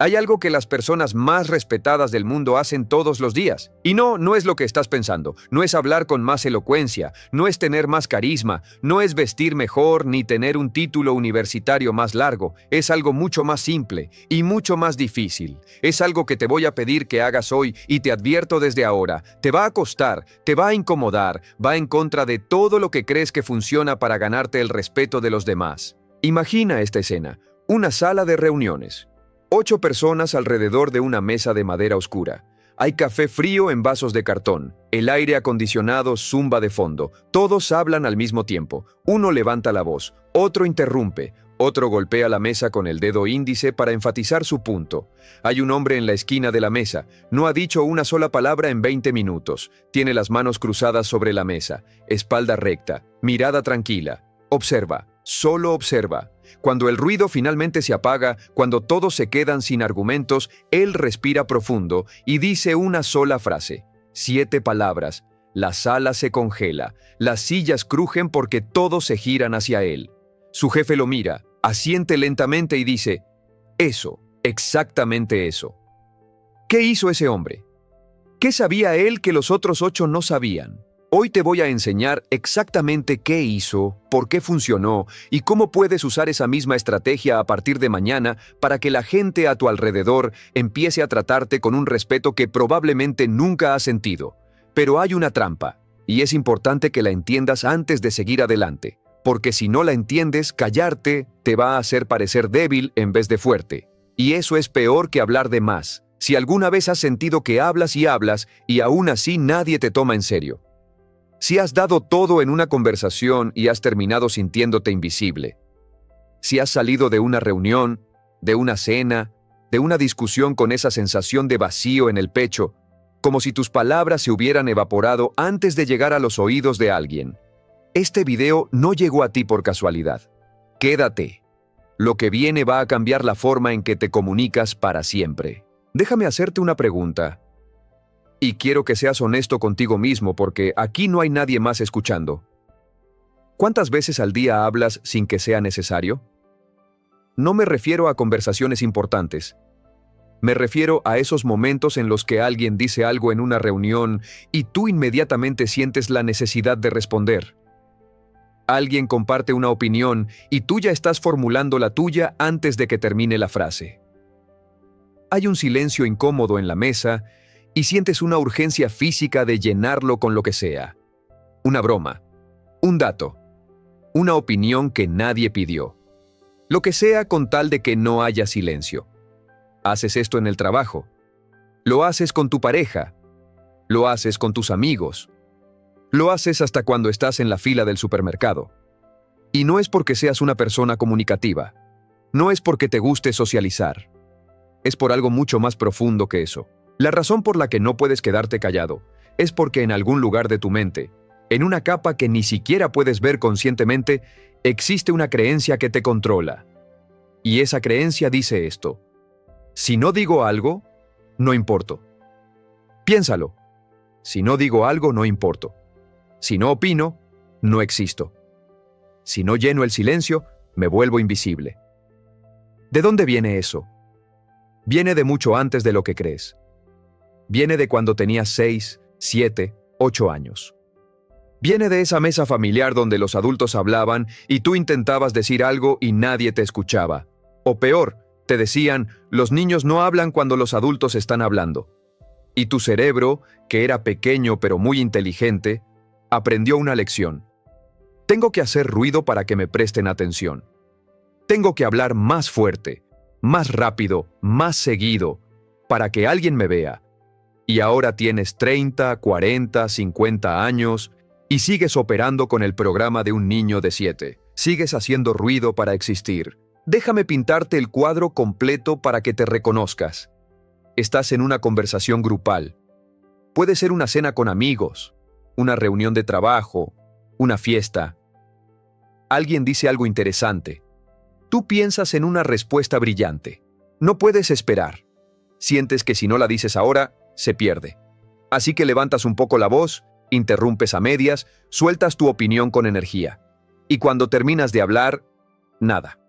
Hay algo que las personas más respetadas del mundo hacen todos los días. Y no es lo que estás pensando. No es hablar con más elocuencia, no es tener más carisma, no es vestir mejor ni tener un título universitario más largo. Es algo mucho más simple y mucho más difícil. Es algo que te voy a pedir que hagas hoy y te advierto desde ahora. Te va a costar, te va a incomodar, va en contra de todo lo que crees que funciona para ganarte el respeto de los demás. Imagina esta escena, una sala de reuniones. 8 personas alrededor de una mesa de madera oscura. Hay café frío en vasos de cartón. El aire acondicionado zumba de fondo. Todos hablan al mismo tiempo. Uno levanta la voz, otro interrumpe, otro golpea la mesa con el dedo índice para enfatizar su punto. Hay un hombre en la esquina de la mesa. No ha dicho una sola palabra en 20 minutos. Tiene las manos cruzadas sobre la mesa, espalda recta, mirada tranquila. Observa, solo observa. Cuando el ruido finalmente se apaga, cuando todos se quedan sin argumentos, él respira profundo y dice una sola frase. 7 palabras. La sala se congela. Las sillas crujen porque todos se giran hacia él. Su jefe lo mira, asiente lentamente y dice, eso, exactamente eso. ¿Qué hizo ese hombre? ¿Qué sabía él que los otros 8 no sabían? Hoy te voy a enseñar exactamente qué hizo, por qué funcionó y cómo puedes usar esa misma estrategia a partir de mañana para que la gente a tu alrededor empiece a tratarte con un respeto que probablemente nunca has sentido. Pero hay una trampa, y es importante que la entiendas antes de seguir adelante, porque si no la entiendes, callarte te va a hacer parecer débil en vez de fuerte. Y eso es peor que hablar de más. Si alguna vez has sentido que hablas y aún así nadie te toma en serio. Si has dado todo en una conversación y has terminado sintiéndote invisible. Si has salido de una reunión, de una cena, de una discusión con esa sensación de vacío en el pecho, como si tus palabras se hubieran evaporado antes de llegar a los oídos de alguien. Este video no llegó a ti por casualidad. Quédate. Lo que viene va a cambiar la forma en que te comunicas para siempre. Déjame hacerte una pregunta. Y quiero que seas honesto contigo mismo porque aquí no hay nadie más escuchando. ¿Cuántas veces al día hablas sin que sea necesario? No me refiero a conversaciones importantes. Me refiero a esos momentos en los que alguien dice algo en una reunión y tú inmediatamente sientes la necesidad de responder. Alguien comparte una opinión y tú ya estás formulando la tuya antes de que termine la frase. Hay un silencio incómodo en la mesa y sientes una urgencia física de llenarlo con lo que sea. Una broma, un dato, una opinión que nadie pidió. Lo que sea con tal de que no haya silencio. Haces esto en el trabajo. Lo haces con tu pareja. Lo haces con tus amigos. Lo haces hasta cuando estás en la fila del supermercado. Y no es porque seas una persona comunicativa. No es porque te guste socializar. Es por algo mucho más profundo que eso. La razón por la que no puedes quedarte callado es porque en algún lugar de tu mente, en una capa que ni siquiera puedes ver conscientemente, existe una creencia que te controla. Y esa creencia dice esto: si no digo algo, no importo. Piénsalo. Si no digo algo, no importo. Si no opino, no existo. Si no lleno el silencio, me vuelvo invisible. ¿De dónde viene eso? Viene de mucho antes de lo que crees. Viene de cuando tenías 6, 7, 8 años. Viene de esa mesa familiar donde los adultos hablaban y tú intentabas decir algo y nadie te escuchaba. O peor, te decían, los niños no hablan cuando los adultos están hablando. Y tu cerebro, que era pequeño pero muy inteligente, aprendió una lección. Tengo que hacer ruido para que me presten atención. Tengo que hablar más fuerte, más rápido, más seguido, para que alguien me vea. Y ahora tienes 30, 40, 50 años y sigues operando con el programa de un niño de 7. Sigues haciendo ruido para existir. Déjame pintarte el cuadro completo para que te reconozcas. Estás en una conversación grupal. Puede ser una cena con amigos, una reunión de trabajo, una fiesta. Alguien dice algo interesante. Tú piensas en una respuesta brillante. No puedes esperar. Sientes que si no la dices ahora, se pierde. Así que levantas un poco la voz, interrumpes a medias, sueltas tu opinión con energía. Y cuando terminas de hablar, nada.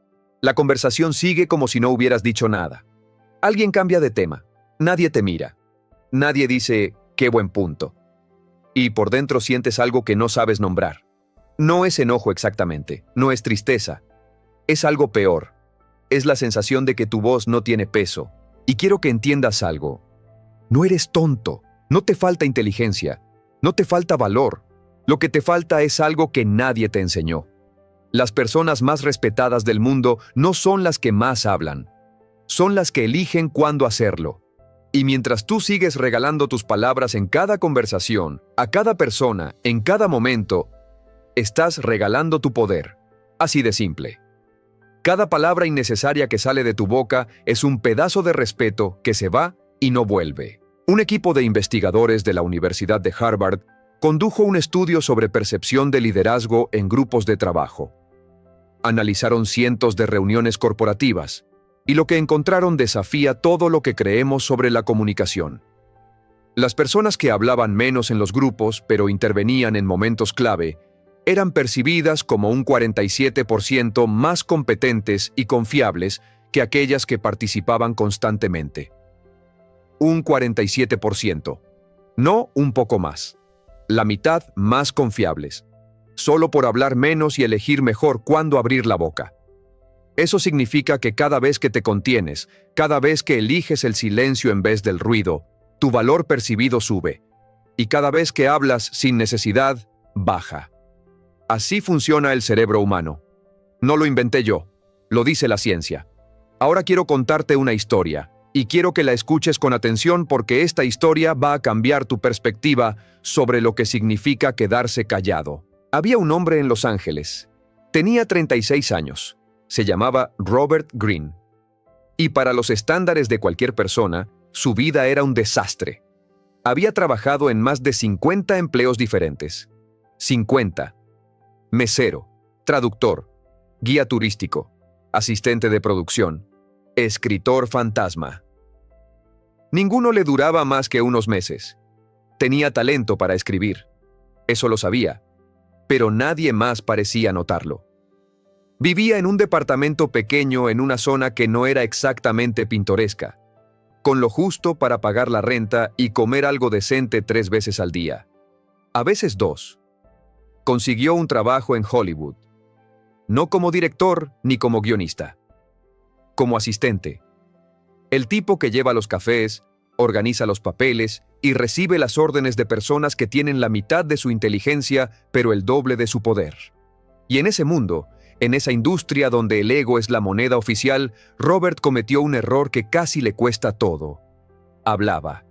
La conversación sigue como si no hubieras dicho nada. Alguien cambia de tema. Nadie te mira. Nadie dice, qué buen punto. Y por dentro sientes algo que no sabes nombrar. No es enojo exactamente, no es tristeza. Es algo peor. Es la sensación de que tu voz no tiene peso. Y quiero que entiendas algo. No eres tonto, no te falta inteligencia, no te falta valor. Lo que te falta es algo que nadie te enseñó. Las personas más respetadas del mundo no son las que más hablan. Son las que eligen cuándo hacerlo. Y mientras tú sigues regalando tus palabras en cada conversación, a cada persona, en cada momento, estás regalando tu poder. Así de simple. Cada palabra innecesaria que sale de tu boca es un pedazo de respeto que se va y no vuelve. Un equipo de investigadores de la Universidad de Harvard condujo un estudio sobre percepción de liderazgo en grupos de trabajo. Analizaron cientos de reuniones corporativas, y lo que encontraron desafía todo lo que creemos sobre la comunicación. Las personas que hablaban menos en los grupos, pero intervenían en momentos clave, eran percibidas como un 47% más competentes y confiables que aquellas que participaban constantemente. Un 47%, no un poco más. La mitad más confiables, solo por hablar menos y elegir mejor cuándo abrir la boca. Eso significa que cada vez que te contienes, cada vez que eliges el silencio en vez del ruido, tu valor percibido sube. Y cada vez que hablas sin necesidad, baja. Así funciona el cerebro humano. No lo inventé yo, lo dice la ciencia. Ahora quiero contarte una historia, y quiero que la escuches con atención porque esta historia va a cambiar tu perspectiva sobre lo que significa quedarse callado. Había un hombre en Los Ángeles. Tenía 36 años. Se llamaba Robert Greene. Y para los estándares de cualquier persona, su vida era un desastre. Había trabajado en más de 50 empleos diferentes. 50. Mesero, traductor, guía turístico, asistente de producción, escritor fantasma. Ninguno le duraba más que unos meses. Tenía talento para escribir. Eso lo sabía. Pero nadie más parecía notarlo. Vivía en un departamento pequeño en una zona que no era exactamente pintoresca, con lo justo para pagar la renta y comer algo decente 3 veces al día. A veces 2. Consiguió un trabajo en Hollywood. No como director ni como guionista. Como asistente. El tipo que lleva los cafés, organiza los papeles y recibe las órdenes de personas que tienen la mitad de su inteligencia, pero el doble de su poder. Y en ese mundo, en esa industria donde el ego es la moneda oficial, Robert cometió un error que casi le cuesta todo. Hablaba.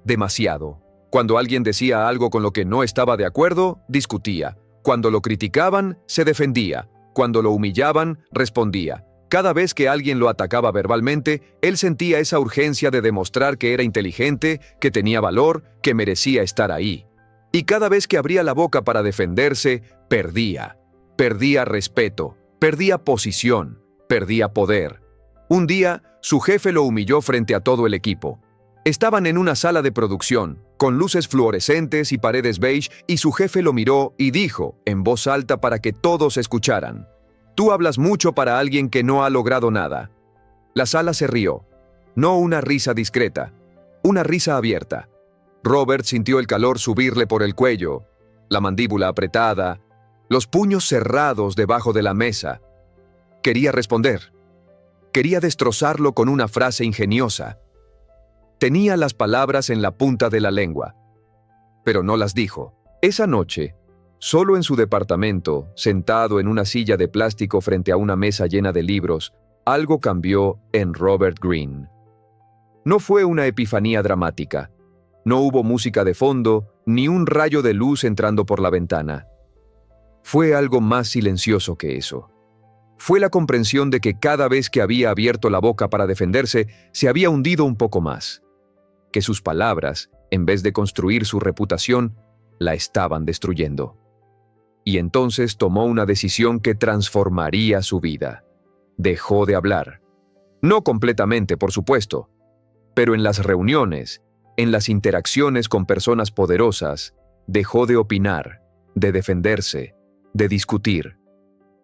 Demasiado. Cuando alguien decía algo con lo que no estaba de acuerdo, discutía. Cuando lo criticaban, se defendía. Cuando lo humillaban, respondía. Cada vez que alguien lo atacaba verbalmente, él sentía esa urgencia de demostrar que era inteligente, que tenía valor, que merecía estar ahí. Y cada vez que abría la boca para defenderse, perdía. Perdía respeto, perdía posición, perdía poder. Un día, su jefe lo humilló frente a todo el equipo. Estaban en una sala de producción, con luces fluorescentes y paredes beige, y su jefe lo miró y dijo, en voz alta para que todos escucharan: «Tú hablas mucho para alguien que no ha logrado nada». La sala se rió. No una risa discreta, una risa abierta. Robert sintió el calor subirle por el cuello, la mandíbula apretada, los puños cerrados debajo de la mesa. Quería responder. Quería destrozarlo con una frase ingeniosa. Tenía las palabras en la punta de la lengua, pero no las dijo. Esa noche, solo en su departamento, sentado en una silla de plástico frente a una mesa llena de libros, algo cambió en Robert Greene. No fue una epifanía dramática. No hubo música de fondo, ni un rayo de luz entrando por la ventana. Fue algo más silencioso que eso. Fue la comprensión de que cada vez que había abierto la boca para defenderse, se había hundido un poco más. Que sus palabras, en vez de construir su reputación, la estaban destruyendo. Y entonces tomó una decisión que transformaría su vida. Dejó de hablar. No completamente, por supuesto, pero en las reuniones, en las interacciones con personas poderosas, dejó de opinar, de defenderse, de discutir.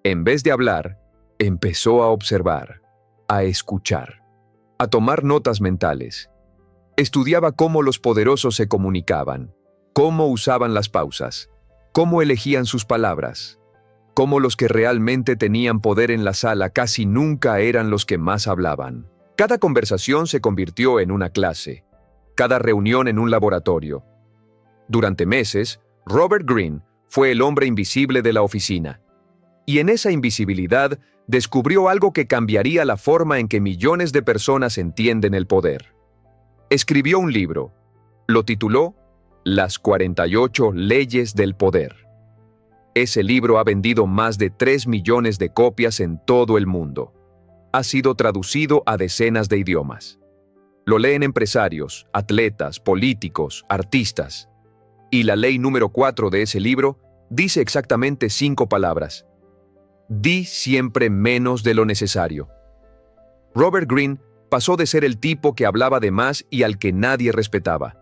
En vez de hablar, empezó a observar, a escuchar. a tomar notas mentales. Estudiaba cómo los poderosos se comunicaban, cómo usaban las pausas, cómo elegían sus palabras, cómo los que realmente tenían poder en la sala casi nunca eran los que más hablaban. Cada conversación se convirtió en una clase, cada reunión en un laboratorio. Durante meses, Robert Greene fue el hombre invisible de la oficina. Y en esa invisibilidad descubrió algo que cambiaría la forma en que millones de personas entienden el poder. Escribió un libro. Lo tituló Las 48 Leyes del Poder. Ese libro ha vendido más de 3 millones de copias en todo el mundo. Ha sido traducido a decenas de idiomas. Lo leen empresarios, atletas, políticos, artistas. Y la ley número 4 de ese libro dice exactamente 5 palabras. Di siempre menos de lo necesario. Robert Greene pasó de ser el tipo que hablaba de más y al que nadie respetaba,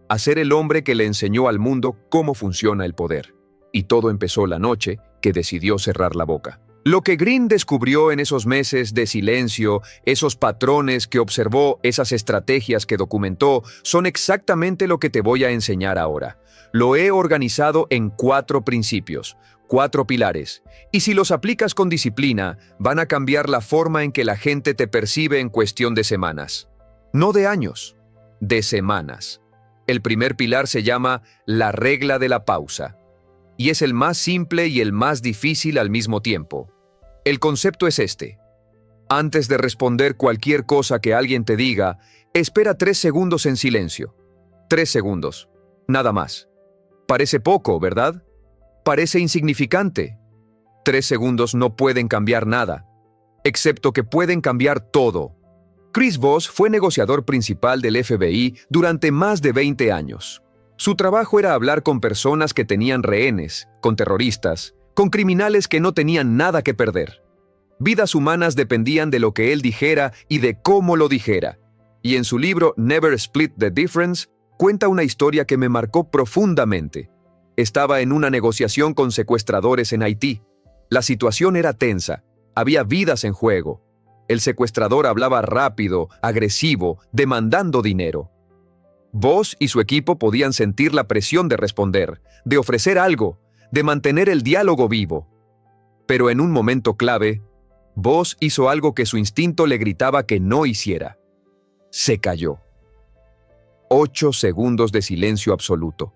a ser el hombre que le enseñó al mundo cómo funciona el poder. Y todo empezó la noche que decidió cerrar la boca. Lo que Greene descubrió en esos meses de silencio, esos patrones que observó, esas estrategias que documentó, son exactamente lo que te voy a enseñar ahora. Lo he organizado en 4 principios, 4 pilares, y si los aplicas con disciplina, van a cambiar la forma en que la gente te percibe en cuestión de semanas. No de años, de semanas. El primer pilar se llama la regla de la pausa, y es el más simple y el más difícil al mismo tiempo. El concepto es este. Antes de responder cualquier cosa que alguien te diga, espera 3 segundos en silencio. 3 segundos. Nada más. Parece poco, ¿verdad? Parece insignificante. 3 segundos no pueden cambiar nada, excepto que pueden cambiar todo. Chris Voss fue negociador principal del FBI durante más de 20 años. Su trabajo era hablar con personas que tenían rehenes, con terroristas, con criminales que no tenían nada que perder. Vidas humanas dependían de lo que él dijera y de cómo lo dijera. Y en su libro Never Split the Difference, cuenta una historia que me marcó profundamente. Estaba en una negociación con secuestradores en Haití. La situación era tensa. Había vidas en juego. El secuestrador hablaba rápido, agresivo, demandando dinero. Voss y su equipo podían sentir la presión de responder, de ofrecer algo, de mantener el diálogo vivo. Pero en un momento clave, Voss hizo algo que su instinto le gritaba que no hiciera. Se calló. 8 segundos de silencio absoluto.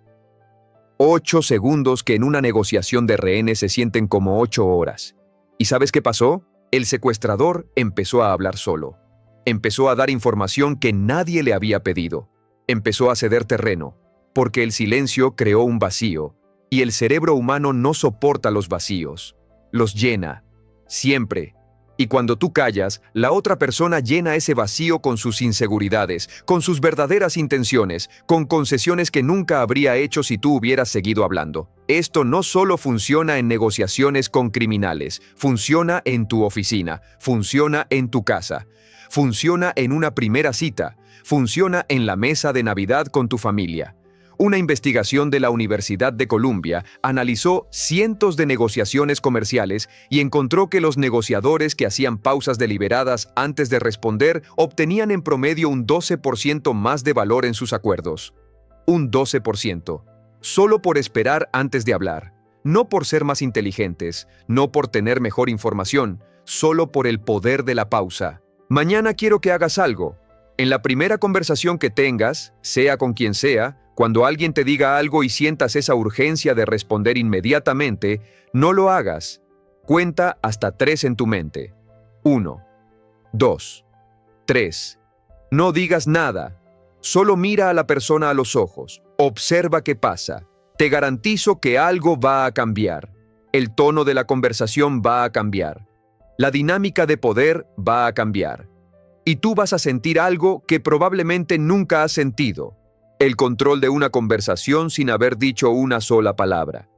8 segundos que en una negociación de rehenes se sienten como 8 horas. ¿Y sabes qué pasó? El secuestrador empezó a hablar solo. Empezó a dar información que nadie le había pedido. Empezó a ceder terreno, porque el silencio creó un vacío, y el cerebro humano no soporta los vacíos. Los llena, siempre. Y cuando tú callas, la otra persona llena ese vacío con sus inseguridades, con sus verdaderas intenciones, con concesiones que nunca habría hecho si tú hubieras seguido hablando. Esto no solo funciona en negociaciones con criminales, funciona en tu oficina, funciona en tu casa, funciona en una primera cita, funciona en la mesa de Navidad con tu familia. Una investigación de la Universidad de Columbia analizó cientos de negociaciones comerciales y encontró que los negociadores que hacían pausas deliberadas antes de responder obtenían en promedio un 12% más de valor en sus acuerdos. Un 12%. Solo por esperar antes de hablar. No por ser más inteligentes, no por tener mejor información, solo por el poder de la pausa. Mañana quiero que hagas algo. En la primera conversación que tengas, sea con quien sea, cuando alguien te diga algo y sientas esa urgencia de responder inmediatamente, no lo hagas. Cuenta hasta 3 en tu mente. 1, 2, 3. No digas nada. Solo mira a la persona a los ojos. Observa qué pasa. Te garantizo que algo va a cambiar. El tono de la conversación va a cambiar. La dinámica de poder va a cambiar. Y tú vas a sentir algo que probablemente nunca has sentido. El control de una conversación sin haber dicho una sola palabra.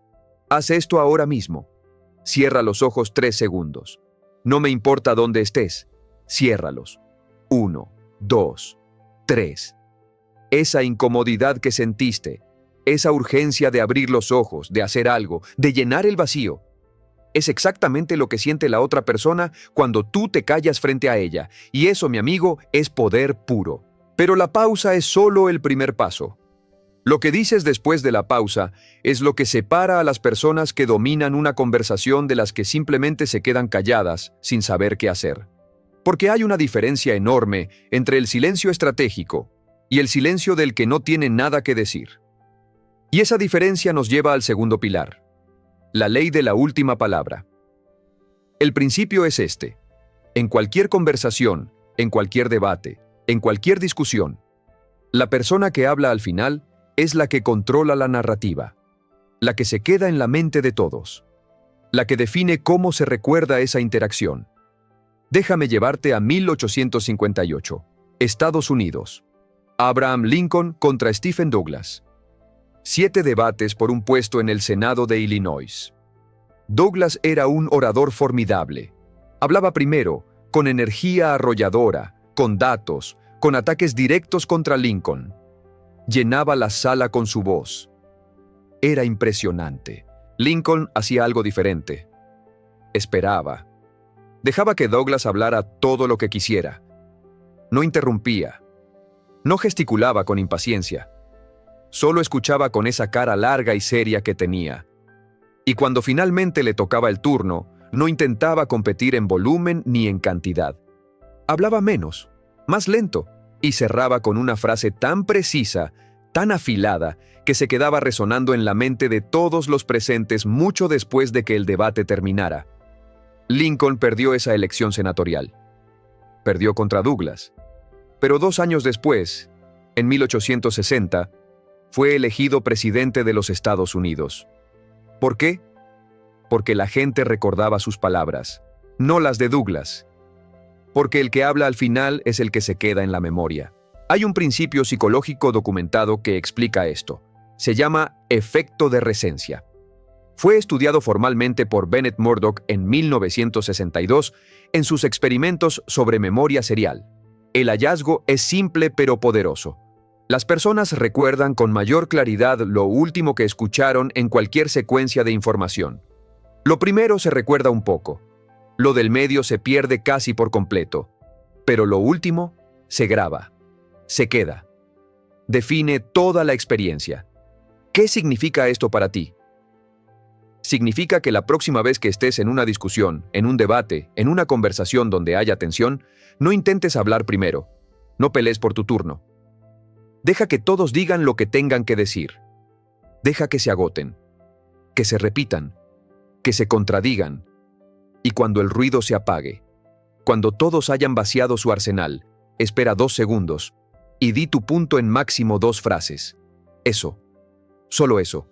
Haz esto ahora mismo. Cierra los ojos 3 segundos. No me importa dónde estés. Ciérralos. 1, 2, 3. Esa incomodidad que sentiste, esa urgencia de abrir los ojos, de hacer algo, de llenar el vacío. Es exactamente lo que siente la otra persona cuando tú te callas frente a ella. Y eso, mi amigo, es poder puro. Pero la pausa es solo el primer paso. Lo que dices después de la pausa es lo que separa a las personas que dominan una conversación de las que simplemente se quedan calladas sin saber qué hacer. Porque hay una diferencia enorme entre el silencio estratégico y el silencio del que no tiene nada que decir. Y esa diferencia nos lleva al segundo pilar, la ley de la última palabra. El principio es este: en cualquier conversación, en cualquier debate, en cualquier discusión, la persona que habla al final es la que controla la narrativa, la que se queda en la mente de todos, la que define cómo se recuerda esa interacción. Déjame llevarte a 1858, Estados Unidos. Abraham Lincoln contra Stephen Douglas. 7 debates por un puesto en el Senado de Illinois. Douglas era un orador formidable. Hablaba primero, con energía arrolladora, con datos, con ataques directos contra Lincoln. Llenaba la sala con su voz. Era impresionante. Lincoln hacía algo diferente. Esperaba. Dejaba que Douglas hablara todo lo que quisiera. No interrumpía. No gesticulaba con impaciencia. Solo escuchaba con esa cara larga y seria que tenía. Y cuando finalmente le tocaba el turno, no intentaba competir en volumen ni en cantidad. Hablaba menos, más lento, y cerraba con una frase tan precisa, tan afilada, que se quedaba resonando en la mente de todos los presentes mucho después de que el debate terminara. Lincoln perdió esa elección senatorial. Perdió contra Douglas. Pero 2 años después, en 1860, fue elegido presidente de los Estados Unidos. ¿Por qué? Porque la gente recordaba sus palabras, no las de Douglas. Porque el que habla al final es el que se queda en la memoria. Hay un principio psicológico documentado que explica esto. Se llama efecto de recencia. Fue estudiado formalmente por Bennett Murdock en 1962 en sus experimentos sobre memoria serial. El hallazgo es simple pero poderoso. Las personas recuerdan con mayor claridad lo último que escucharon en cualquier secuencia de información. Lo primero se recuerda un poco. Lo del medio se pierde casi por completo. Pero lo último se graba. Se queda. Define toda la experiencia. ¿Qué significa esto para ti? Significa que la próxima vez que estés en una discusión, en un debate, en una conversación donde haya tensión, no intentes hablar primero. No pelees por tu turno. Deja que todos digan lo que tengan que decir. Deja que se agoten, que se repitan, que se contradigan. Y cuando el ruido se apague, cuando todos hayan vaciado su arsenal, espera 2 segundos y di tu punto en máximo 2 frases. Eso. Solo eso.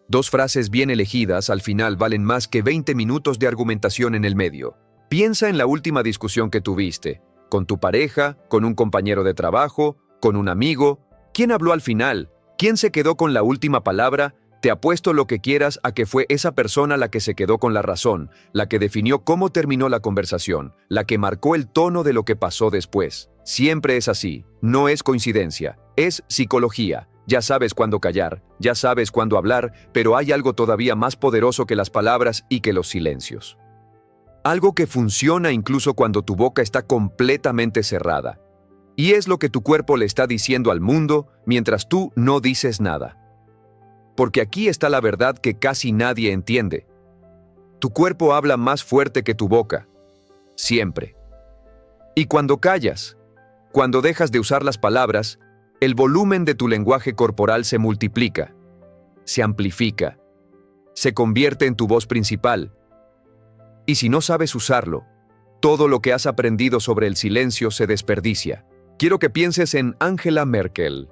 2 frases bien elegidas al final valen más que 20 minutos de argumentación en el medio. Piensa en la última discusión que tuviste, con tu pareja, con un compañero de trabajo, con un amigo. ¿Quién habló al final? ¿Quién se quedó con la última palabra? Te apuesto lo que quieras a que fue esa persona la que se quedó con la razón, la que definió cómo terminó la conversación, la que marcó el tono de lo que pasó después. Siempre es así, no es coincidencia, es psicología. Ya sabes cuándo callar, ya sabes cuándo hablar, pero hay algo todavía más poderoso que las palabras y que los silencios. Algo que funciona incluso cuando tu boca está completamente cerrada. Y es lo que tu cuerpo le está diciendo al mundo mientras tú no dices nada. Porque aquí está la verdad que casi nadie entiende. Tu cuerpo habla más fuerte que tu boca. Siempre. Y cuando callas, cuando dejas de usar las palabras, el volumen de tu lenguaje corporal se multiplica, se amplifica, se convierte en tu voz principal. Y si no sabes usarlo, todo lo que has aprendido sobre el silencio se desperdicia. Quiero que pienses en Angela Merkel,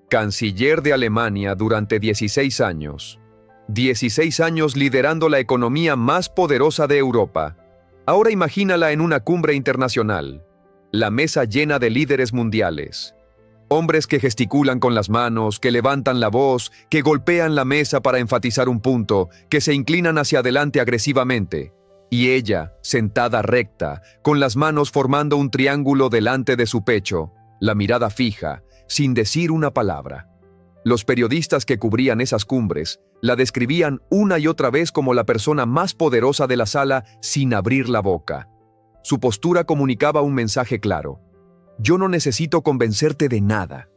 canciller de Alemania durante 16 años. 16 años liderando la economía más poderosa de Europa. Ahora imagínala en una cumbre internacional. La mesa llena de líderes mundiales. Hombres que gesticulan con las manos, que levantan la voz, que golpean la mesa para enfatizar un punto, que se inclinan hacia adelante agresivamente. Y ella, sentada recta, con las manos formando un triángulo delante de su pecho, la mirada fija, sin decir una palabra. Los periodistas que cubrían esas cumbres la describían una y otra vez como la persona más poderosa de la sala sin abrir la boca. Su postura comunicaba un mensaje claro: yo no necesito convencerte de nada.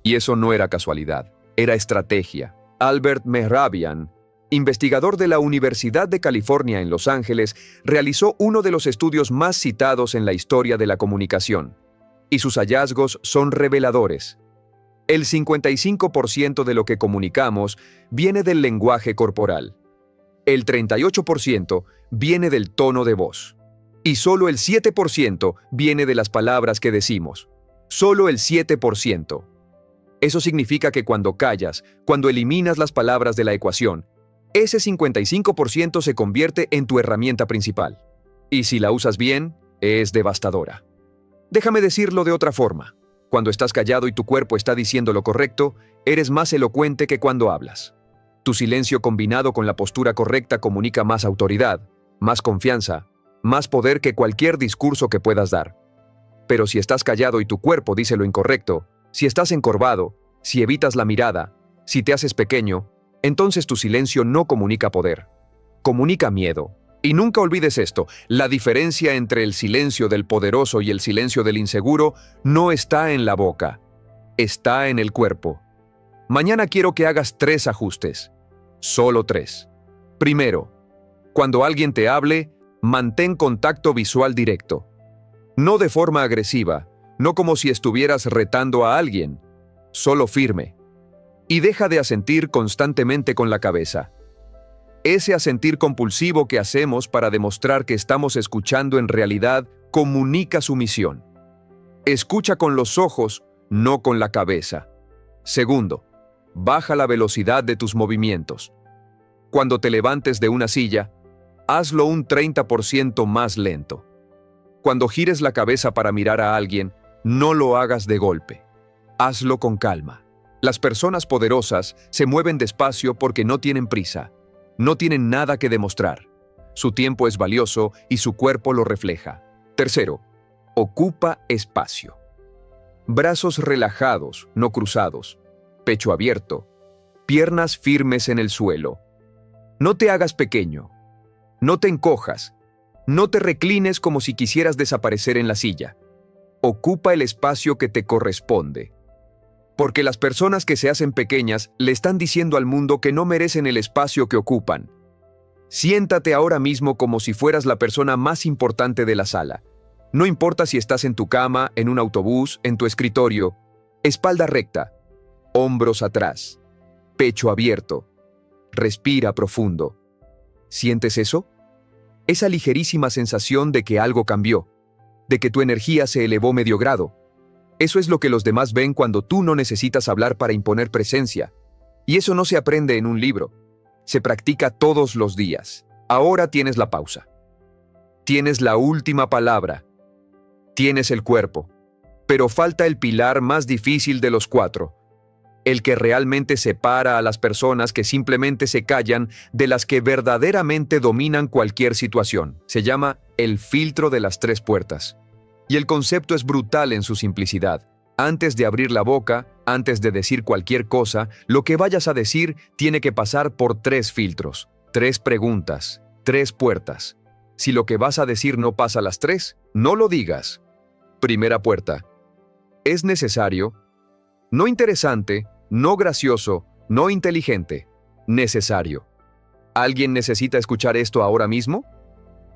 Y eso no era casualidad, era estrategia. Albert Mehrabian, investigador de la Universidad de California en Los Ángeles, realizó uno de los estudios más citados en la historia de la comunicación. Y sus hallazgos son reveladores. El 55% de lo que comunicamos viene del lenguaje corporal. El 38% viene del tono de voz. Y solo el 7% viene de las palabras que decimos. Solo el 7%. Eso significa que cuando callas, cuando eliminas las palabras de la ecuación, ese 55% se convierte en tu herramienta principal. Y si la usas bien, es devastadora. Déjame decirlo de otra forma. Cuando estás callado y tu cuerpo está diciendo lo correcto, eres más elocuente que cuando hablas. Tu silencio combinado con la postura correcta comunica más autoridad, más confianza, más poder que cualquier discurso que puedas dar. Pero si estás callado y tu cuerpo dice lo incorrecto, si estás encorvado, si evitas la mirada, si te haces pequeño, entonces tu silencio no comunica poder, comunica miedo. Y nunca olvides esto, la diferencia entre el silencio del poderoso y el silencio del inseguro no está en la boca, está en el cuerpo. Mañana quiero que hagas 3 ajustes, solo 3. Primero, cuando alguien te hable, mantén contacto visual directo. No de forma agresiva, no como si estuvieras retando a alguien, solo firme. Y deja de asentir constantemente con la cabeza. Ese asentir compulsivo que hacemos para demostrar que estamos escuchando en realidad comunica sumisión. Escucha con los ojos, no con la cabeza. Segundo, baja la velocidad de tus movimientos. Cuando te levantes de una silla, hazlo un 30% más lento. Cuando gires la cabeza para mirar a alguien, no lo hagas de golpe. Hazlo con calma. Las personas poderosas se mueven despacio porque no tienen prisa. No tienen nada que demostrar. Su tiempo es valioso y su cuerpo lo refleja. Tercero, ocupa espacio. Brazos relajados, no cruzados. Pecho abierto. Piernas firmes en el suelo. No te hagas pequeño. No te encojas. No te reclines como si quisieras desaparecer en la silla. Ocupa el espacio que te corresponde. Porque las personas que se hacen pequeñas le están diciendo al mundo que no merecen el espacio que ocupan. Siéntate ahora mismo como si fueras la persona más importante de la sala. No importa si estás en tu cama, en un autobús, en tu escritorio. Espalda recta, hombros atrás, pecho abierto. Respira profundo. ¿Sientes eso? Esa ligerísima sensación de que algo cambió, de que tu energía se elevó medio grado. Eso es lo que los demás ven cuando tú no necesitas hablar para imponer presencia. Y eso no se aprende en un libro. Se practica todos los días. Ahora tienes la pausa. Tienes la última palabra. Tienes el cuerpo. Pero falta el pilar más difícil de los 4. El que realmente separa a las personas que simplemente se callan de las que verdaderamente dominan cualquier situación. Se llama el filtro de las 3 puertas. Y el concepto es brutal en su simplicidad. Antes de abrir la boca, antes de decir cualquier cosa, lo que vayas a decir tiene que pasar por 3 filtros, 3 preguntas, 3 puertas. Si lo que vas a decir no pasa las 3, no lo digas. Primera puerta. ¿Es necesario? No interesante, no gracioso, no inteligente. Necesario. ¿Alguien necesita escuchar esto ahora mismo?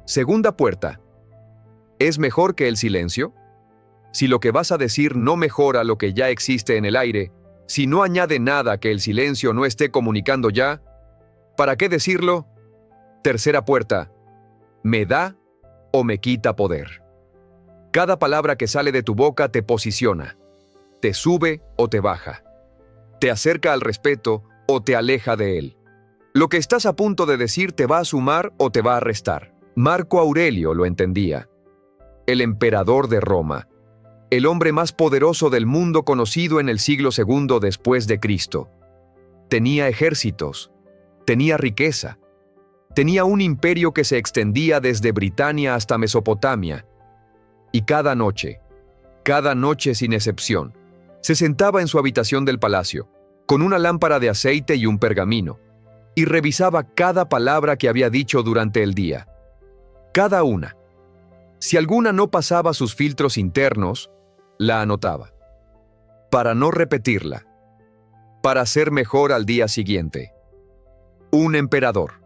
Segunda puerta. ¿Es mejor que el silencio? Si lo que vas a decir no mejora lo que ya existe en el aire, si no añade nada que el silencio no esté comunicando ya, ¿para qué decirlo? Tercera puerta. ¿Me da o me quita poder? Cada palabra que sale de tu boca te posiciona, te sube o te baja, te acerca al respeto o te aleja de él. Lo que estás a punto de decir te va a sumar o te va a restar. Marco Aurelio lo entendía. El emperador de Roma, el hombre más poderoso del mundo conocido en el siglo II después de Cristo. Tenía ejércitos, tenía riqueza, tenía un imperio que se extendía desde Britania hasta Mesopotamia. Y cada noche sin excepción, se sentaba en su habitación del palacio, con una lámpara de aceite y un pergamino, y revisaba cada palabra que había dicho durante el día. Cada una. Si alguna no pasaba sus filtros internos, la anotaba. Para no repetirla. Para ser mejor al día siguiente. Un emperador.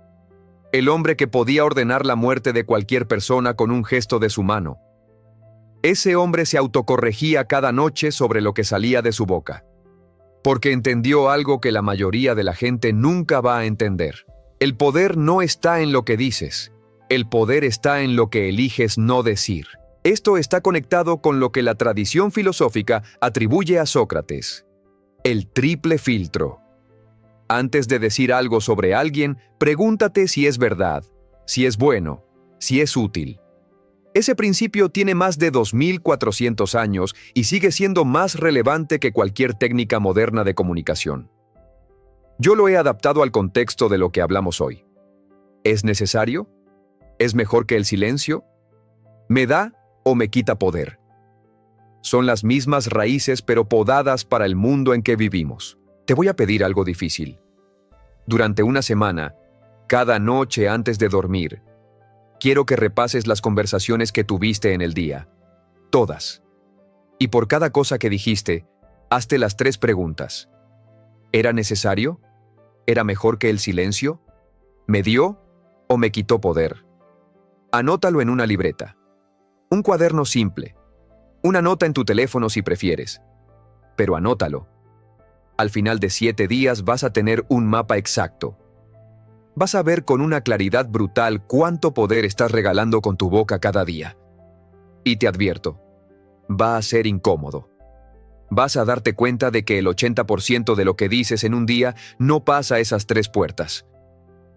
El hombre que podía ordenar la muerte de cualquier persona con un gesto de su mano. Ese hombre se autocorregía cada noche sobre lo que salía de su boca. Porque entendió algo que la mayoría de la gente nunca va a entender. El poder no está en lo que dices. El poder está en lo que eliges no decir. Esto está conectado con lo que la tradición filosófica atribuye a Sócrates. El triple filtro. Antes de decir algo sobre alguien, pregúntate si es verdad, si es bueno, si es útil. Ese principio tiene más de 2400 años y sigue siendo más relevante que cualquier técnica moderna de comunicación. Yo lo he adaptado al contexto de lo que hablamos hoy. ¿Es necesario? ¿Es mejor que el silencio? ¿Me da o me quita poder? Son las mismas raíces pero podadas para el mundo en que vivimos. Te voy a pedir algo difícil. Durante una semana, cada noche antes de dormir, quiero que repases las conversaciones que tuviste en el día. Todas. Y por cada cosa que dijiste, hazte las 3 preguntas. ¿Era necesario? ¿Era mejor que el silencio? ¿Me dio o me quitó poder? Anótalo en una libreta. Un cuaderno simple. Una nota en tu teléfono si prefieres. Pero anótalo. Al final de 7 días vas a tener un mapa exacto. Vas a ver con una claridad brutal cuánto poder estás regalando con tu boca cada día. Y te advierto, va a ser incómodo. Vas a darte cuenta de que el 80% de lo que dices en un día no pasa esas 3 puertas.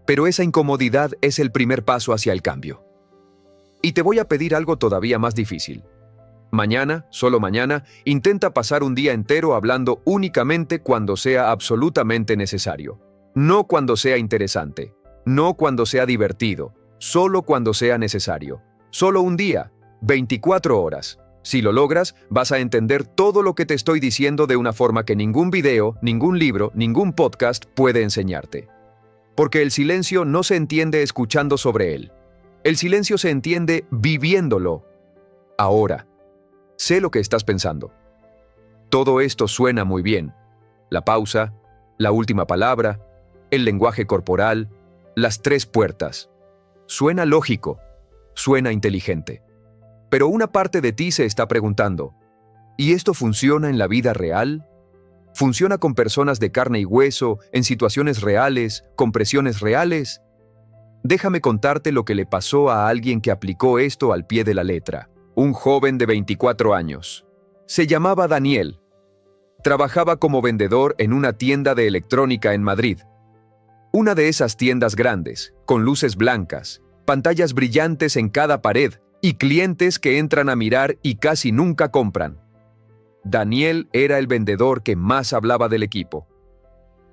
Pero esa incomodidad es el primer paso hacia el cambio. Y te voy a pedir algo todavía más difícil. Mañana, solo mañana, intenta pasar un día entero hablando únicamente cuando sea absolutamente necesario. No cuando sea interesante, no cuando sea divertido, solo cuando sea necesario. Solo un día, 24 horas. Si lo logras, vas a entender todo lo que te estoy diciendo de una forma que ningún video, ningún libro, ningún podcast puede enseñarte. Porque el silencio no se entiende escuchando sobre él. El silencio se entiende viviéndolo. Ahora. Sé lo que estás pensando. Todo esto suena muy bien. La pausa, la última palabra, el lenguaje corporal, las 3 puertas. Suena lógico, suena inteligente. Pero una parte de ti se está preguntando, ¿y esto funciona en la vida real? ¿Funciona con personas de carne y hueso, en situaciones reales, con presiones reales? Déjame contarte lo que le pasó a alguien que aplicó esto al pie de la letra. Un joven de 24 años. Se llamaba Daniel. Trabajaba como vendedor en una tienda de electrónica en Madrid. Una de esas tiendas grandes, con luces blancas, pantallas brillantes en cada pared y clientes que entran a mirar y casi nunca compran. Daniel era el vendedor que más hablaba del equipo.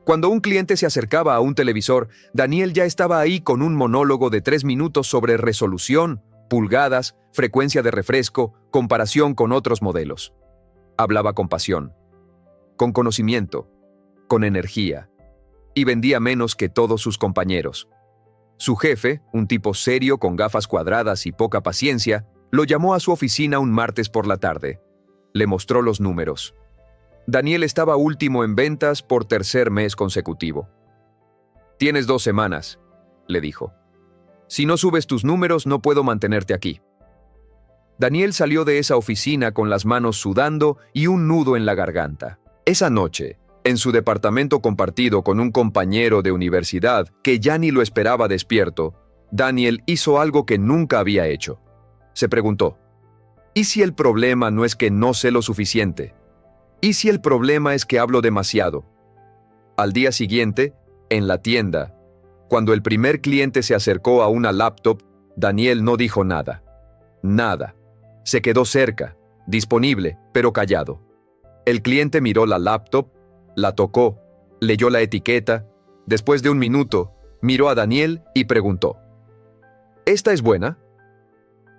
Cuando un cliente se acercaba a un televisor, Daniel ya estaba ahí con un monólogo de 3 minutos sobre resolución, pulgadas, frecuencia de refresco, comparación con otros modelos. Hablaba con pasión, con conocimiento, con energía, y vendía menos que todos sus compañeros. Su jefe, un tipo serio con gafas cuadradas y poca paciencia, lo llamó a su oficina un martes por la tarde. Le mostró los números. Daniel estaba último en ventas por 3er mes consecutivo. «Tienes 2 semanas», le dijo. «Si no subes tus números, no puedo mantenerte aquí». Daniel salió de esa oficina con las manos sudando y un nudo en la garganta. Esa noche, en su departamento compartido con un compañero de universidad que ya ni lo esperaba despierto, Daniel hizo algo que nunca había hecho. Se preguntó, ¿y si el problema no es que no sé lo suficiente? ¿Y si el problema es que hablo demasiado? Al día siguiente, en la tienda, cuando el primer cliente se acercó a una laptop, Daniel no dijo nada. Nada. Se quedó cerca, disponible, pero callado. El cliente miró la laptop, la tocó, leyó la etiqueta. Después de un minuto, miró a Daniel y preguntó, ¿esta es buena?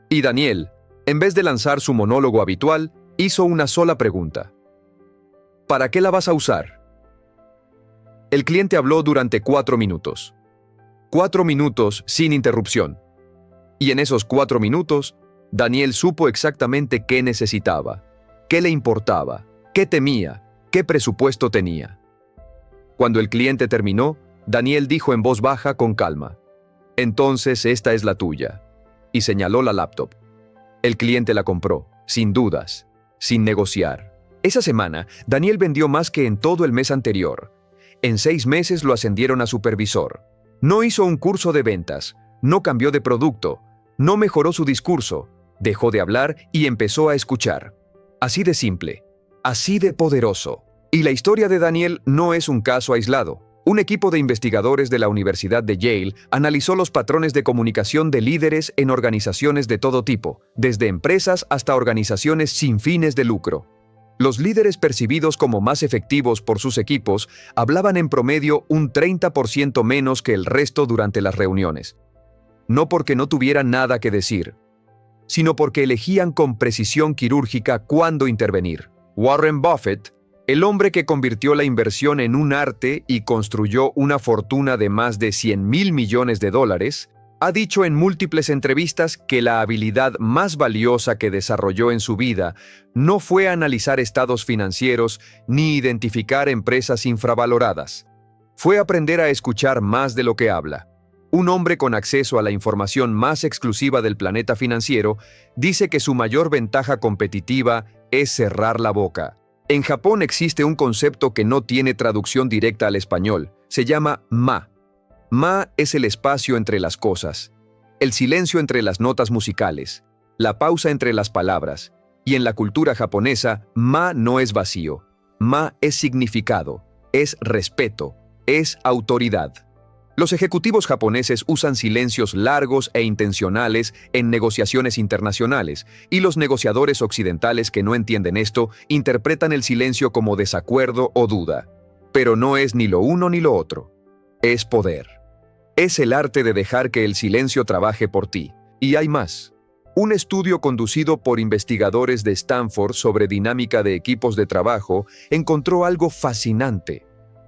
Y Daniel, en vez de lanzar su monólogo habitual, hizo una sola pregunta. ¿Para qué la vas a usar? El cliente habló durante 4 minutos. 4 minutos sin interrupción. Y en esos 4 minutos, Daniel supo exactamente qué necesitaba, qué le importaba, qué temía, qué presupuesto tenía. Cuando el cliente terminó, Daniel dijo en voz baja con calma: «Entonces esta es la tuya», y señaló la laptop. El cliente la compró, sin dudas, sin negociar. Esa semana, Daniel vendió más que en todo el mes anterior. En 6 meses lo ascendieron a supervisor. No hizo un curso de ventas, no cambió de producto, no mejoró su discurso, dejó de hablar y empezó a escuchar. Así de simple, así de poderoso. Y la historia de Daniel no es un caso aislado. Un equipo de investigadores de la Universidad de Yale analizó los patrones de comunicación de líderes en organizaciones de todo tipo, desde empresas hasta organizaciones sin fines de lucro. Los líderes percibidos como más efectivos por sus equipos hablaban en promedio un 30% menos que el resto durante las reuniones. No porque no tuvieran nada que decir, sino porque elegían con precisión quirúrgica cuándo intervenir. Warren Buffett, el hombre que convirtió la inversión en un arte y construyó una fortuna de más de $100,000 millones, ha dicho en múltiples entrevistas que la habilidad más valiosa que desarrolló en su vida no fue analizar estados financieros ni identificar empresas infravaloradas. Fue aprender a escuchar más de lo que habla. Un hombre con acceso a la información más exclusiva del planeta financiero dice que su mayor ventaja competitiva es cerrar la boca. En Japón existe un concepto que no tiene traducción directa al español. Se llama ma. Ma es el espacio entre las cosas, el silencio entre las notas musicales, la pausa entre las palabras. Y en la cultura japonesa, ma no es vacío. Ma es significado, es respeto, es autoridad. Los ejecutivos japoneses usan silencios largos e intencionales en negociaciones internacionales, y los negociadores occidentales que no entienden esto interpretan el silencio como desacuerdo o duda. Pero no es ni lo uno ni lo otro. Es poder. Es el arte de dejar que el silencio trabaje por ti. Y hay más. Un estudio conducido por investigadores de Stanford sobre dinámica de equipos de trabajo encontró algo fascinante.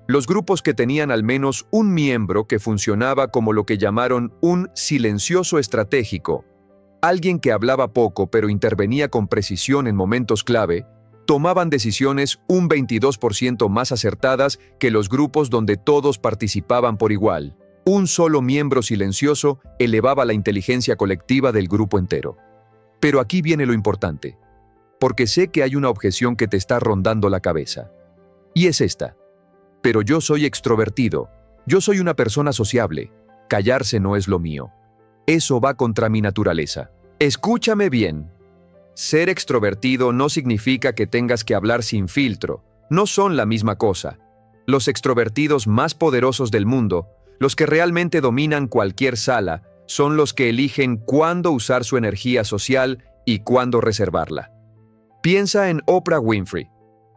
Los grupos que tenían al menos un miembro que funcionaba como lo que llamaron un silencioso estratégico, alguien que hablaba poco pero intervenía con precisión en momentos clave, tomaban decisiones un 22% más acertadas que los grupos donde todos participaban por igual. Un solo miembro silencioso elevaba la inteligencia colectiva del grupo entero. Pero aquí viene lo importante, porque sé que hay una objeción que te está rondando la cabeza. Y es esta. Pero yo soy extrovertido, yo soy una persona sociable, callarse no es lo mío. Eso va contra mi naturaleza. Escúchame bien. Ser extrovertido no significa que tengas que hablar sin filtro, no son la misma cosa. Los extrovertidos más poderosos del mundo, los que realmente dominan cualquier sala, son los que eligen cuándo usar su energía social y cuándo reservarla. Piensa en Oprah Winfrey.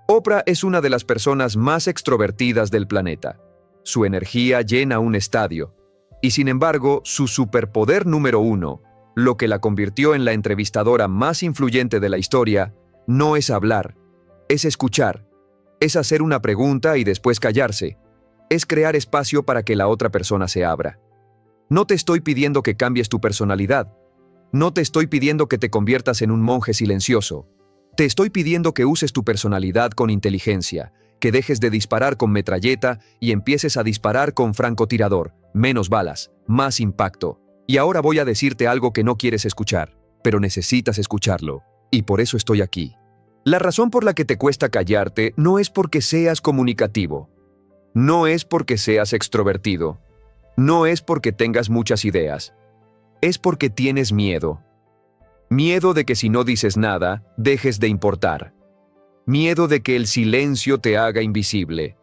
Oprah es una de las personas más extrovertidas del planeta. Su energía llena un estadio. Y sin embargo, su superpoder número 1, lo que la convirtió en la entrevistadora más influyente de la historia, no es hablar, es escuchar, es hacer una pregunta y después callarse, es crear espacio para que la otra persona se abra. No te estoy pidiendo que cambies tu personalidad, no te estoy pidiendo que te conviertas en un monje silencioso. Te estoy pidiendo que uses tu personalidad con inteligencia, que dejes de disparar con metralleta y empieces a disparar con francotirador, menos balas, más impacto. Y ahora voy a decirte algo que no quieres escuchar, pero necesitas escucharlo, y por eso estoy aquí. La razón por la que te cuesta callarte no es porque seas comunicativo, no es porque seas extrovertido, no es porque tengas muchas ideas, es porque tienes miedo. Miedo de que si no dices nada, dejes de importar. Miedo de que el silencio te haga invisible.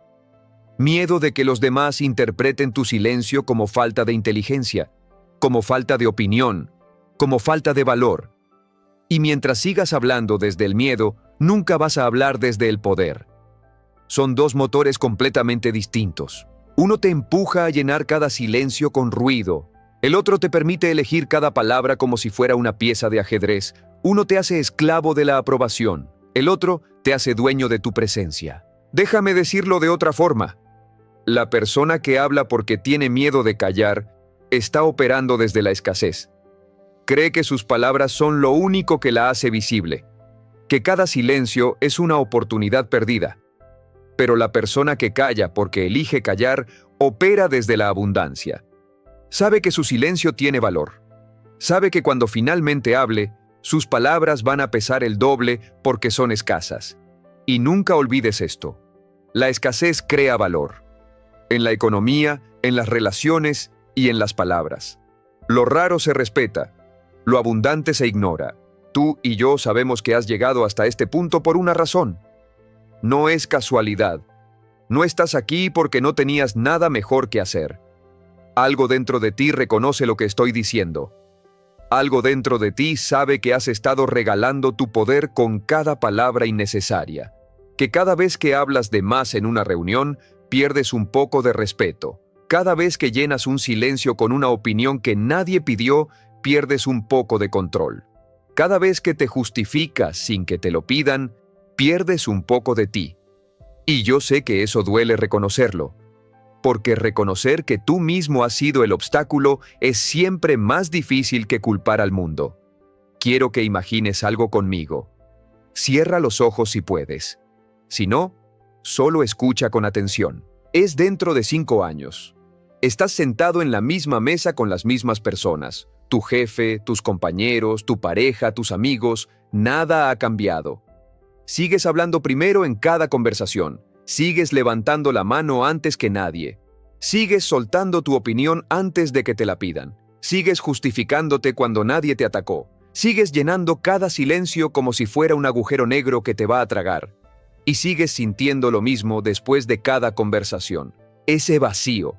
Miedo de que los demás interpreten tu silencio como falta de inteligencia, como falta de opinión, como falta de valor. Y mientras sigas hablando desde el miedo, nunca vas a hablar desde el poder. Son dos motores completamente distintos. Uno te empuja a llenar cada silencio con ruido. El otro te permite elegir cada palabra como si fuera una pieza de ajedrez. Uno te hace esclavo de la aprobación. El otro te hace dueño de tu presencia. Déjame decirlo de otra forma. La persona que habla porque tiene miedo de callar está operando desde la escasez. Cree que sus palabras son lo único que la hace visible, que cada silencio es una oportunidad perdida. Pero la persona que calla porque elige callar opera desde la abundancia. Sabe que su silencio tiene valor. Sabe que cuando finalmente hable, sus palabras van a pesar el doble porque son escasas. Y nunca olvides esto. La escasez crea valor. En la economía, en las relaciones y en las palabras. Lo raro se respeta. Lo abundante se ignora. Tú y yo sabemos que has llegado hasta este punto por una razón. No es casualidad. No estás aquí porque no tenías nada mejor que hacer. Algo dentro de ti reconoce lo que estoy diciendo. Algo dentro de ti sabe que has estado regalando tu poder con cada palabra innecesaria. Que cada vez que hablas de más en una reunión, pierdes un poco de respeto. Cada vez que llenas un silencio con una opinión que nadie pidió, pierdes un poco de control. Cada vez que te justificas sin que te lo pidan, pierdes un poco de ti. Y yo sé que eso duele reconocerlo, porque reconocer que tú mismo has sido el obstáculo es siempre más difícil que culpar al mundo. Quiero que imagines algo conmigo. Cierra los ojos si puedes. Si no, solo escucha con atención. Es dentro de 5 años. Estás sentado en la misma mesa con las mismas personas. Tu jefe, tus compañeros, tu pareja, tus amigos, nada ha cambiado. Sigues hablando primero en cada conversación. Sigues levantando la mano antes que nadie. Sigues soltando tu opinión antes de que te la pidan. Sigues justificándote cuando nadie te atacó. Sigues llenando cada silencio como si fuera un agujero negro que te va a tragar. Y sigues sintiendo lo mismo después de cada conversación. Ese vacío.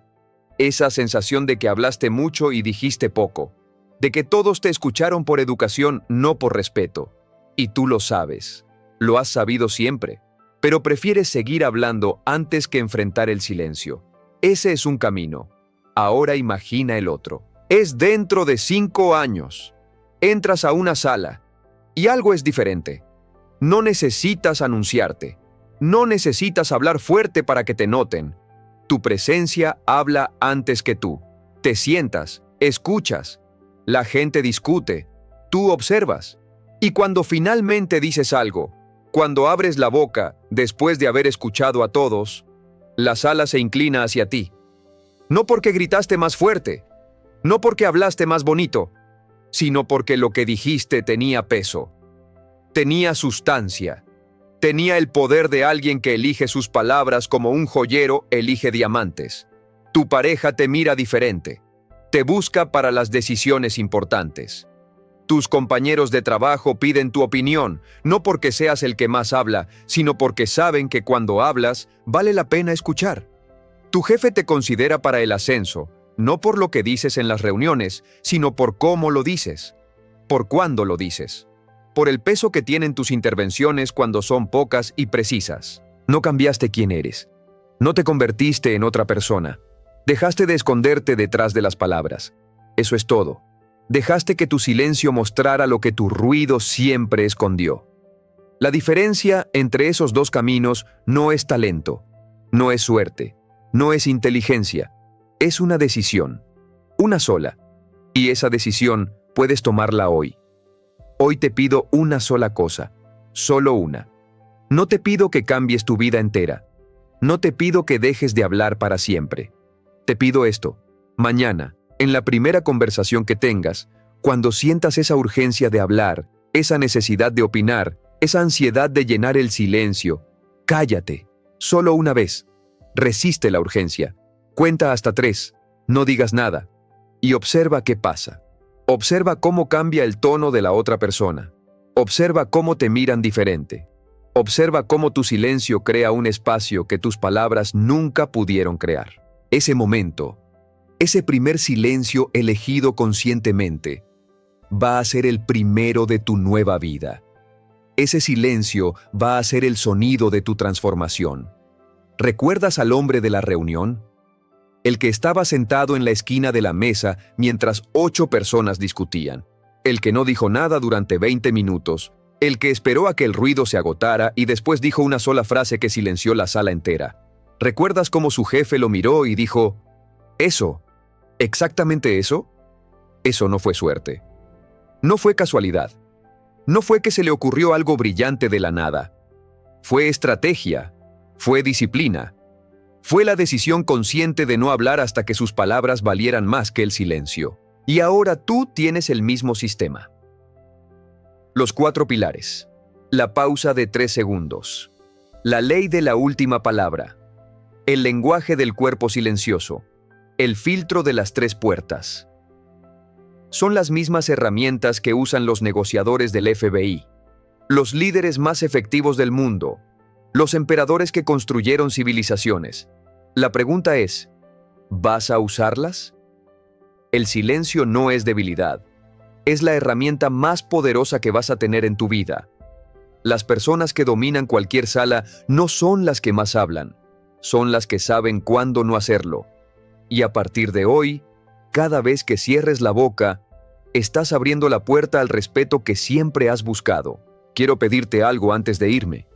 Esa sensación de que hablaste mucho y dijiste poco. De que todos te escucharon por educación, no por respeto. Y tú lo sabes. Lo has sabido siempre. Pero prefieres seguir hablando antes que enfrentar el silencio. Ese es un camino. Ahora imagina el otro. Es dentro de 5 años. Entras a una sala y algo es diferente. No necesitas anunciarte. No necesitas hablar fuerte para que te noten. Tu presencia habla antes que tú. Te sientas, escuchas. La gente discute. Tú observas. Y cuando finalmente dices algo, cuando abres la boca, después de haber escuchado a todos, la sala se inclina hacia ti. No porque gritaste más fuerte, no porque hablaste más bonito, sino porque lo que dijiste tenía peso, tenía sustancia, tenía el poder de alguien que elige sus palabras como un joyero elige diamantes. Tu pareja te mira diferente, te busca para las decisiones importantes. Tus compañeros de trabajo piden tu opinión, no porque seas el que más habla, sino porque saben que cuando hablas, vale la pena escuchar. Tu jefe te considera para el ascenso, no por lo que dices en las reuniones, sino por cómo lo dices, por cuándo lo dices, por el peso que tienen tus intervenciones cuando son pocas y precisas. No cambiaste quién eres, no te convertiste en otra persona, dejaste de esconderte detrás de las palabras. Eso es todo. Dejaste que tu silencio mostrara lo que tu ruido siempre escondió. La diferencia entre esos dos caminos no es talento, no es suerte, no es inteligencia, es una decisión, una sola. Y esa decisión puedes tomarla hoy. Hoy te pido una sola cosa, solo una. No te pido que cambies tu vida entera. No te pido que dejes de hablar para siempre. Te pido esto, mañana, en la primera conversación que tengas, cuando sientas esa urgencia de hablar, esa necesidad de opinar, esa ansiedad de llenar el silencio, cállate, solo una vez. Resiste la urgencia. Cuenta hasta 3, no digas nada. Y observa qué pasa. Observa cómo cambia el tono de la otra persona. Observa cómo te miran diferente. Observa cómo tu silencio crea un espacio que tus palabras nunca pudieron crear. Ese momento, ese primer silencio elegido conscientemente, va a ser el primero de tu nueva vida. Ese silencio va a ser el sonido de tu transformación. ¿Recuerdas al hombre de la reunión? El que estaba sentado en la esquina de la mesa mientras 8 personas discutían. El que no dijo nada durante 20 minutos. El que esperó a que el ruido se agotara y después dijo una sola frase que silenció la sala entera. ¿Recuerdas cómo su jefe lo miró y dijo, eso, exactamente eso? Eso no fue suerte. No fue casualidad. No fue que se le ocurrió algo brillante de la nada. Fue estrategia. Fue disciplina. Fue la decisión consciente de no hablar hasta que sus palabras valieran más que el silencio. Y ahora tú tienes el mismo sistema. Los 4 pilares. La pausa de 3 segundos. La ley de la última palabra. El lenguaje del cuerpo silencioso. El filtro de las 3 puertas. Son las mismas herramientas que usan los negociadores del FBI, los líderes más efectivos del mundo, los emperadores que construyeron civilizaciones. La pregunta es, ¿vas a usarlas? El silencio no es debilidad. Es la herramienta más poderosa que vas a tener en tu vida. Las personas que dominan cualquier sala no son las que más hablan, son las que saben cuándo no hacerlo. Y a partir de hoy, cada vez que cierres la boca, estás abriendo la puerta al respeto que siempre has buscado. Quiero pedirte algo antes de irme.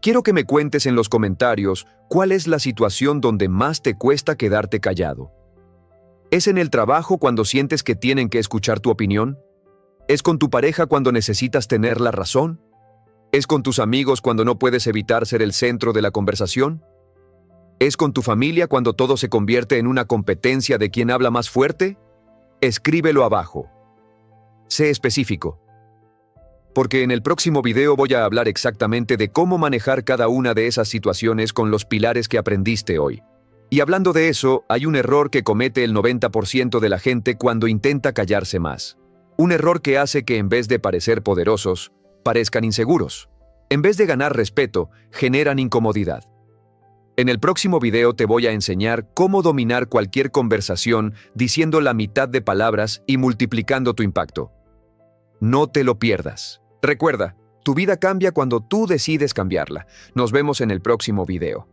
Quiero que me cuentes en los comentarios cuál es la situación donde más te cuesta quedarte callado. ¿Es en el trabajo cuando sientes que tienen que escuchar tu opinión? ¿Es con tu pareja cuando necesitas tener la razón? ¿Es con tus amigos cuando no puedes evitar ser el centro de la conversación? ¿Es con tu familia cuando todo se convierte en una competencia de quién habla más fuerte? Escríbelo abajo. Sé específico. Porque en el próximo video voy a hablar exactamente de cómo manejar cada una de esas situaciones con los pilares que aprendiste hoy. Y hablando de eso, hay un error que comete el 90% de la gente cuando intenta callarse más. Un error que hace que en vez de parecer poderosos, parezcan inseguros. En vez de ganar respeto, generan incomodidad. En el próximo video te voy a enseñar cómo dominar cualquier conversación diciendo la mitad de palabras y multiplicando tu impacto. No te lo pierdas. Recuerda, tu vida cambia cuando tú decides cambiarla. Nos vemos en el próximo video.